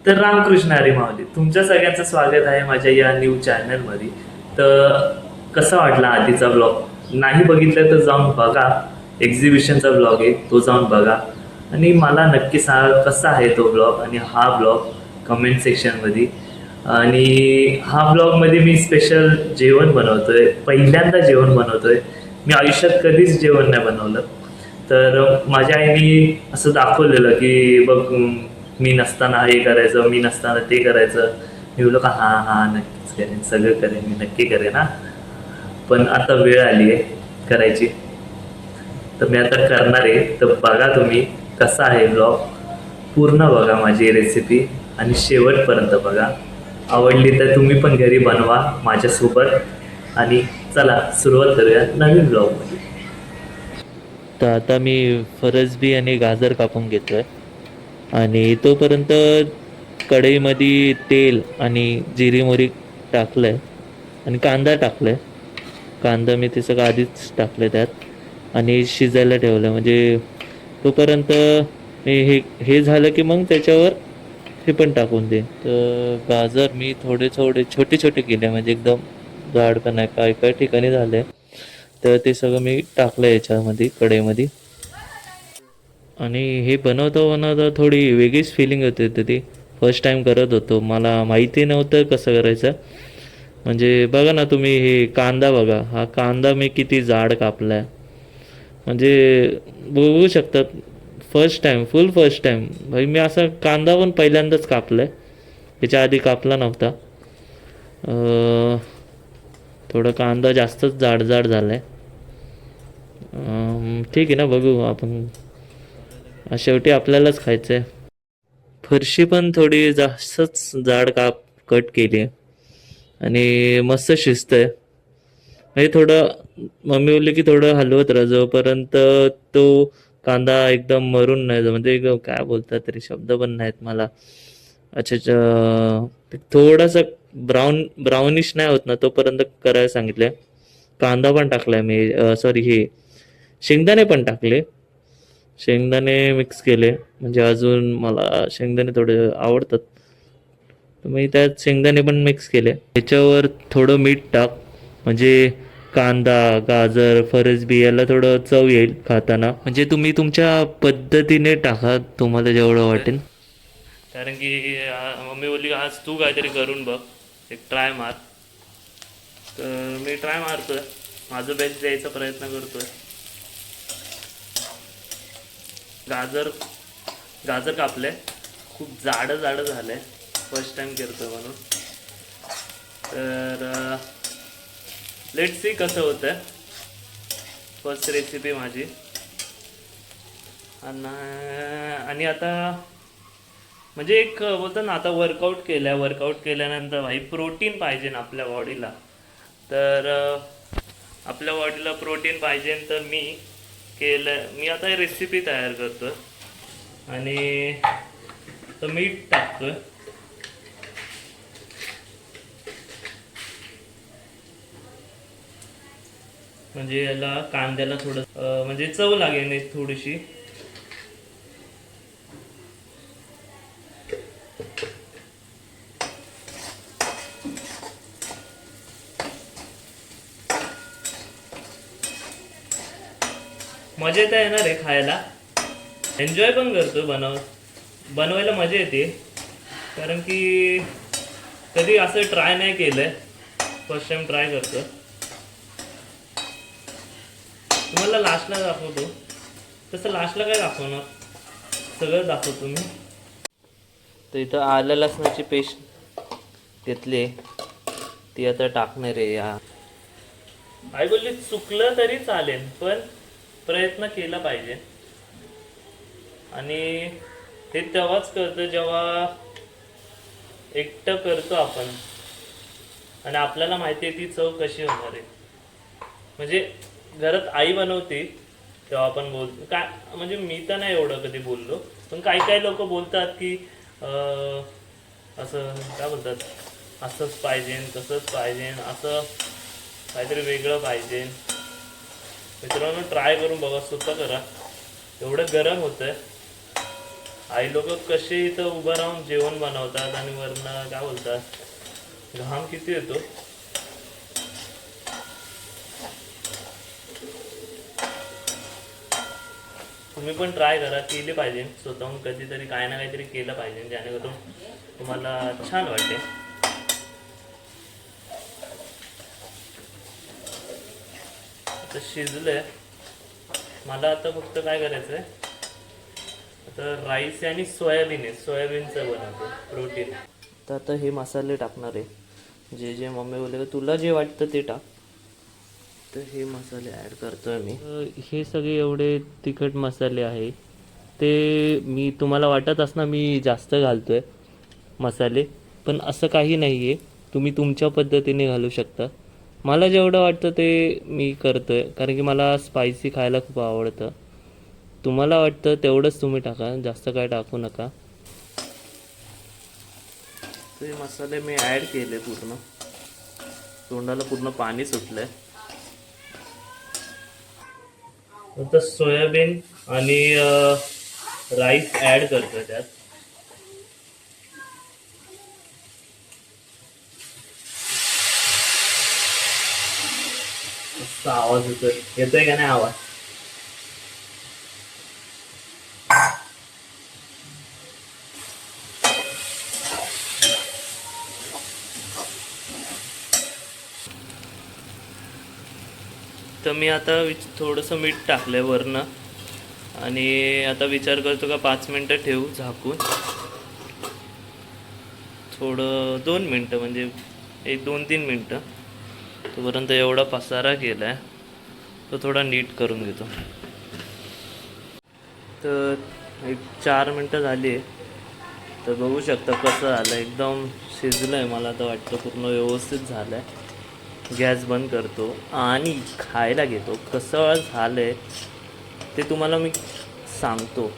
तर रामकृष्ण हरी माऊली, तुमच्या सगळ्यांचं स्वागत आहे माझ्या या न्यू चॅनलमध्ये. तर कसा वाटला आधीचा ब्लॉग? नाही बघितलं तर जाऊन बघा. एक्झिबिशनचा ब्लॉग आहे, तो जाऊन बघा आणि मला नक्की सांगा कसा आहे तो ब्लॉग आणि हा ब्लॉग कमेंट सेक्शनमध्ये. आणि हा ब्लॉगमध्ये मी स्पेशल जेवण बनवतोय, पहिल्यांदा जेवण बनवतोय. मी आयुष्यात कधीच जेवण नाही बनवलं. तर माझ्या आईने असं दाखवलेलं की बघ, मी नसताना हे करायचं, मी नसताना ते करायचं. मी बोललो का हां हां नक्कीच करेन, सगळं करेन, मी नक्की करेन हा. पण आता वेळ आली आहे करायची, तर मी आता करणार आहे. तर बघा तुम्ही कसा आहे ब्लॉग, पूर्ण बघा माझी रेसिपी आणि शेवटपर्यंत बघा. आवडली तर तुम्ही पण घरी बनवा माझ्यासोबत. आणि चला सुरुवात करूया नवीन ब्लॉगमध्ये. तर आता मी फरसबी आणि गाजर कापून घेतोय आणि तोपर्यंत कढईमध्ये तेल आणि जिरी मोहरी टाकलंय आणि कांदा टाकलाय. कांदा मी ते सगळं आधीच टाकलं त्यात आणि शिजायला ठेवलं. म्हणजे तोपर्यंत मी हे झालं की मग त्याच्यावर हे पण टाकून दे. तर गाजर मी थोडे थोडे छोटे छोटे केले, म्हणजे एकदम जाड का नाही, काय काय ठिकाणी झालंय. तर ते सगळं मी टाकलं याच्यामध्ये कढईमध्ये. आणि हे बनवता बनवता थोडी वेगळीच फिलिंग होते होती ती. फर्स्ट टाइम करत होतो, मला माहिती नव्हतं कसं करायचं. म्हणजे बघा ना तुम्ही, हे कांदा बघा, हा कांदा मी किती जाड कापलाय, म्हणजे बघू शकतात. फर्स्ट टाइम, फुल फर्स्ट टाइम भाई, मी असा कांदा पण पहिल्यांदाच कापलाय, याच्या आधी कापला नव्हता. थोडा कांदा जास्तच जाड जाड झालाय. ठीक आहे ना, बघू आपण. शेवटी आपल्यालाच खायचं आहे. फरशी पण थोडी जास्तच जाड कट केली आहे आणि मस्त शिजतंय. म्हणजे थोडं, मम्मी बोलली की थोडं हलवत राहा जोपर्यंत तो कांदा एकदम मरून नाही म्हणजे एकदम काय बोलतात तरी शब्द पण नाहीत मला. अच्छा अच्छा, थोडासा ब्राउनिश नाही होत ना तोपर्यंत करायला सांगितलंय. कांदा पण टाकलाय मी, सॉरी, हे शेंगदाणे पण टाकले. शेंगदाणे मिक्स केले, म्हणजे अजून मला शेंगदाणे थोडे आवडतात, तर मी त्यात शेंगदाणे पण मिक्स केले. त्याच्यावर थोडं मीठ टाक, म्हणजे कांदा, गाजर, फरसबी याला थोडं चव येईल खाताना. म्हणजे तुम्ही तुमच्या पद्धतीने टाका, तुम्हाला जेवढं वाटेल. कारण की मम्मी बोलली आज तू काहीतरी करून बघ, एक ट्राय मार. तर मी ट्राय मारतोय, माझं बेस्ट द्यायचा प्रयत्न करतोय. गाजर गाजर कापले, खूप जाडं जाडं झालंय, फर्स्ट टाइम करतो म्हणून. तर लेट्स सी कसं होतं. फर्स्ट रेसिपी माझी. आणि आता म्हणजे एक बोलतो ना, आता वर्कआउट केल्यानंतर भाई प्रोटीन पाहिजे ना आपल्या बॉडीला. तर आपल्या बॉडीला प्रोटीन पाहिजे, तर मी आता रेसिपी तयार करतो. आणि तर मीठ टाकतोय. म्हणजे याला कांद्याला थोडं म्हणजे चव लागेल एक थोडीशी. मजा येता येणार आहे खायला, एन्जॉय पण करतो. बनवायला मजा येते, कारण की कधी असं ट्राय नाही केलंय, फर्स्ट टाइम ट्राय करतो. तुम्हाला लास्टला दाखवतो, तसं लास्टला काय दाखवणार, सगळं दाखवतो मी. तर इथं आलं लसणाची पेस्ट घेतली, ती आता टाकणार आहे. आई बोलली चुकलं तरी चालेल, पण प्रयत्न केला पाहिजे. आणि हे तेव्हाच करतो जेव्हा एकटं करतो आपण आणि आपल्याला माहिती आहे ती चव कशी होणार आहे. म्हणजे घरात आई बनवते तेव्हा आपण बोलतो काय, म्हणजे मी तर नाही एवढं कधी बोललो, पण काही काही लोक बोलतात की असं काय बोलतात, असंच पाहिजे, तसंच पाहिजे, असं काहीतरी वेगळं पाहिजे. मित्रांनो ट्राय करून बघा, स्वतः करा. एवढं गरम होतंय, आई लोक कसे इथं उभं राहून जेवण बनवतात आणि वरनं काय बोलतात घाम किती येतो. तुम्ही पण ट्राय करा, केली पाहिजे स्वतःहून कधीतरी काय ना काहीतरी केलं पाहिजे जेणेकरून तुम्हाला छान वाटेल. आता शिजलंय. मला आता फक्त काय करायचं आहे, आता राईस आणि सोयाबीन आहे, सोयाबीनचं बनवतो प्रोटीन. तर आता हे मसाले टाकणार आहे, जे जे मम्मी बोलले तुला जे वाटतं ते टाक. तर हे मसाले ॲड करतोय मी. हे सगळे एवढे तिखट मसाले आहे ते मी तुम्हाला वाटत असणार मी जास्त घालतोय मसाले, पण असं काही नाही आहे. तुम्ही तुमच्या पद्धतीने घालू शकता. मला जेवढं वाटतं ते मी करतोय, कारण की मला स्पायसी खायला खूप आवडतं. तुम्हाला वाटतं तेवढंच तुम्ही टाका, जास्त काय टाकू नका. ते मसाले मी ॲड केले पूर्ण. तोंडाला पूर्ण पाणी सुटलंय. आता सोयाबीन आणि राईस ॲड करतोय त्यात. मस्त आवाज येतोय का नाही आवाज? तर मी आता थोडंसं मीठ टाकलंय वरनं आणि आता विचार करतो का 5 मिनटं ठेवू झाकून. थोडं 2 मिनटं म्हणजे 1-2-3 मिनटं. तोपर्यंत एवढा पसारा केला आहे तो थोडा नीट करून घेतो. तर 4 मिनटं झाली आहे. तर बघू शकता कसं झालं, एकदम शिजलं आहे. मला तर वाटतं पूर्ण व्यवस्थित झालं आहे. गॅस बंद करतो आणि खायला घेतो. कसं झालं आहे ते तुम्हाला मी सांगतो.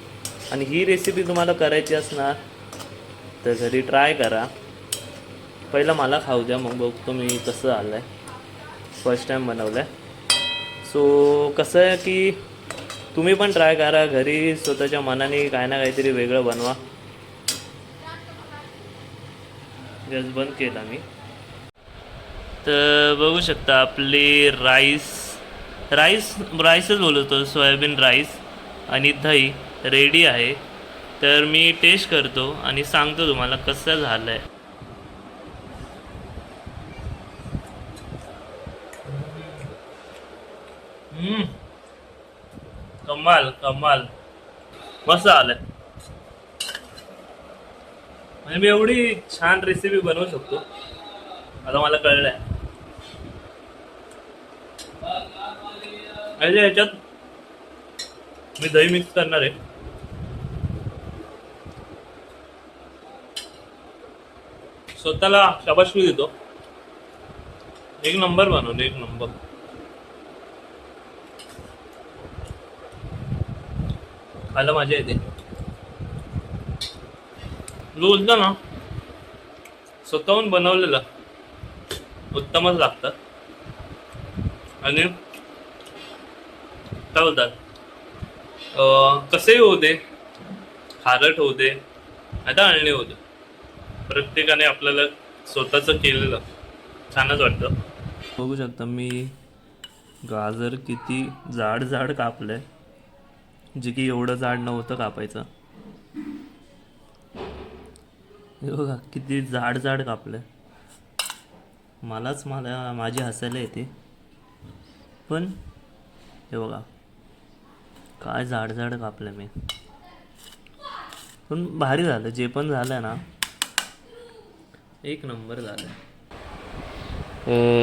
आणि ही रेसिपी तुम्हाला करायची असणार तर घरी ट्राय करा. पहिलं मला खाऊ द्या, मग बघतो मी कसं झालं आहे. फर्स्ट टाईम बनवलं आहे. सो कसं आहे की तुम्ही पण ट्राय करा घरी, स्वतःच्या मनाने काय ना काहीतरी वेगळं बनवा. गॅस बंद केला मी. तर बघू शकता आपली राईसच बोलतो, सोयाबीन राईस आणि दही रेडी आहे. तर मी टेस्ट करतो आणि सांगतो तुम्हाला कसं झालं आहे. कमाल कमाल मस्त आलंय. म्हणजे मी एवढी छान रेसिपी बनवू शकतो आता मला कळलंय. म्हणजे ह्याच्यात मी दही मिक्स करणार आहे. स्वतःला शाबासकी देतो. एक नंबर बनवलं, एक नंबर. खायला मजा येते. बोलतं ना स्वतःहून बनवलेलं उत्तमच लागतं. आणि काय बोलतात कसेही होते, खारट होते आता अळणी होते, प्रत्येकाने आपल्याला स्वतःचं केलेलं छानच वाटतं. बघू शकता मी गाजर किती जाड जाड कापलंय, जे की एवढं जाड नव्हतं कापायचं. हे बघा किती जाड जाड कापलंय. मला माझी हसायला येते, पण हे बघा काय जाड जाड कापलं मी. पण भारी झालं, जे पण झालं ना एक नंबर झालं.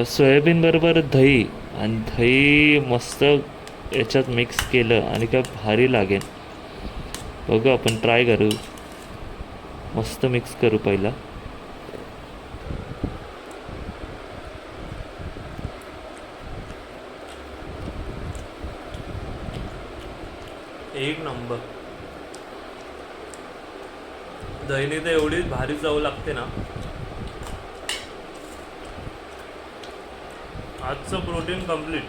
सोयाबीन बरोबर दही, आणि दही मस्त याच्यात मिक्स केलं आणि काय भारी लागेल. बघू आपण ट्राय करू. मस्त मिक्स करू पहिला. एक नंबर. दहीने तर एवढी भारी चव लागते ना. आजचं प्रोटीन कंप्लीट.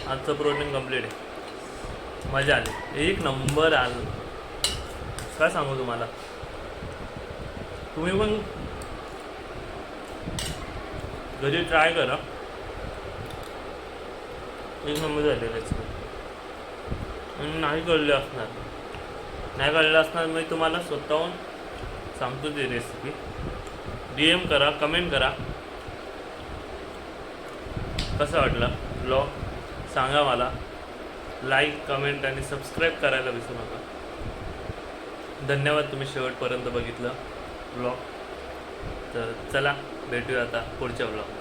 आजचं प्रोटीन कंप्लीट आहे. मजा आली, एक नंबर आलं. काय सांगू तुम्हाला, तुम्ही पण घरी ट्राय करा. एक नंबर झाले रेसिपी. नाही कळलं असणार मी तुम्हाला स्वतःहून सांगतो ती रेसिपी. DM करा, कमेंट करा कसं वाटलं ब्लॉग, सांगा मला. लाईक, कमेंट आणि सबस्क्राईब करायला विसरू नका. धन्यवाद तुम्ही शेवटपर्यंत बघितलं ब्लॉग. तर चला भेटूया आता पुढच्या ब्लॉग.